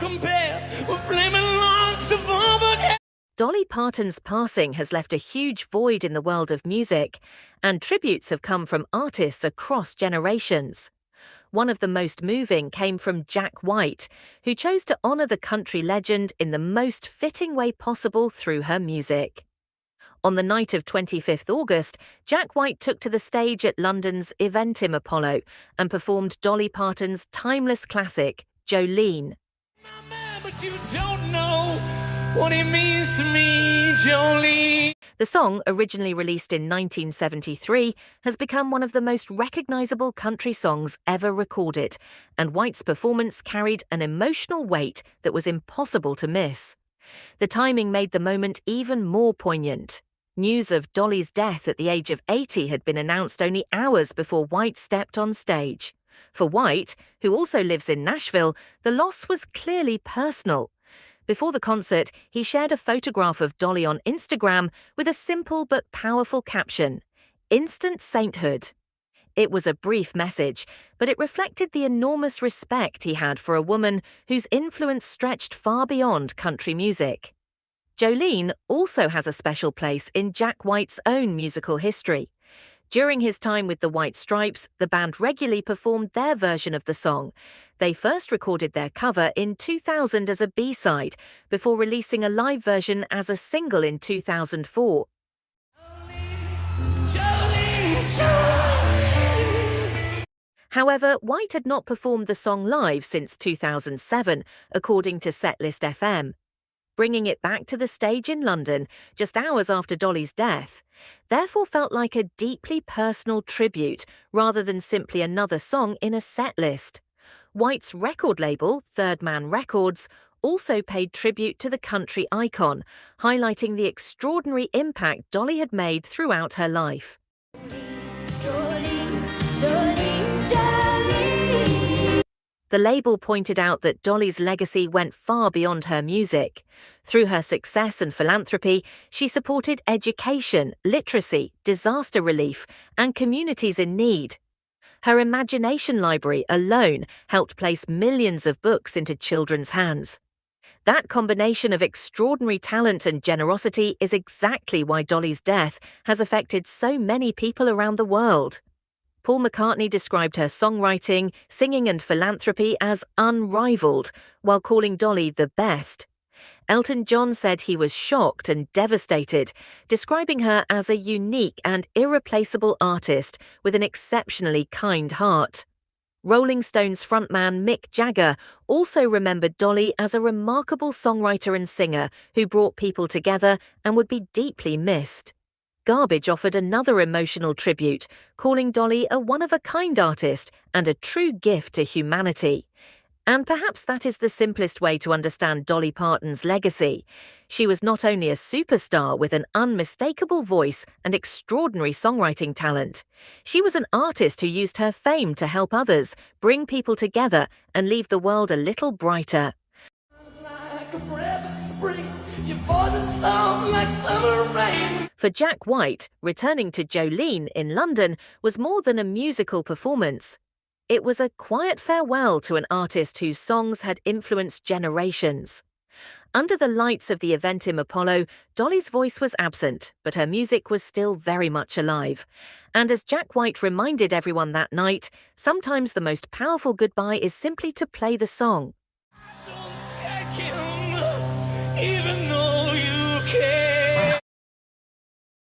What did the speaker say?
compare with flaming locks of auburn. Dolly Parton's passing has left a huge void in the world of music, and tributes have come from artists across generations. One of the most moving came from Jack White, who chose to honor the country legend in the most fitting way possible through her music. On the night of 25th August, Jack White took to the stage at London's Eventim Apollo and performed Dolly Parton's timeless classic, Jolene. My man, but you don't know what it means to me, Jolene. The song, originally released in 1973, has become one of the most recognizable country songs ever recorded, and White's performance carried an emotional weight that was impossible to miss. The timing made the moment even more poignant. News of Dolly's death at the age of 80 had been announced only hours before White stepped on stage. For White, who also lives in Nashville, the loss was clearly personal. Before the concert, he shared a photograph of Dolly on Instagram with a simple but powerful caption, "Instant Sainthood." It was a brief message, but it reflected the enormous respect he had for a woman whose influence stretched far beyond country music. Jolene also has a special place in Jack White's own musical history. During his time with the White Stripes, the band regularly performed their version of the song. They first recorded their cover in 2000 as a B-side, before releasing a live version as a single in 2004. Jolene, Jolene. However, White had not performed the song live since 2007, according to Setlist FM. Bringing it back to the stage in London just hours after Dolly's death, therefore felt like a deeply personal tribute rather than simply another song in a set list. White's record label, Third Man Records, also paid tribute to the country icon, highlighting the extraordinary impact Dolly had made throughout her life. Jolene, Jolene, Jolene. The label pointed out that Dolly's legacy went far beyond her music. Through her success and philanthropy, she supported education, literacy, disaster relief, and communities in need. Her imagination library alone helped place millions of books into children's hands. That combination of extraordinary talent and generosity is exactly why Dolly's death has affected so many people around the world. Paul McCartney described her songwriting, singing and philanthropy as unrivaled, while calling Dolly the best. Elton John said he was shocked and devastated, describing her as a unique and irreplaceable artist with an exceptionally kind heart. Rolling Stones frontman Mick Jagger also remembered Dolly as a remarkable songwriter and singer who brought people together and would be deeply missed. Garbage offered another emotional tribute, calling Dolly a one-of-a-kind artist and a true gift to humanity. And perhaps that is the simplest way to understand Dolly Parton's legacy. She was not only a superstar with an unmistakable voice and extraordinary songwriting talent. She was an artist who used her fame to help others, bring people together, and leave the world a little brighter. Like a breath of spring, your voice is soft like summer rain. For Jack White, returning to Jolene in London was more than a musical performance. It was a quiet farewell to an artist whose songs had influenced generations. Under the lights of the Eventim Apollo, Dolly's voice was absent, but her music was still very much alive. And as Jack White reminded everyone that night, sometimes the most powerful goodbye is simply to play the song.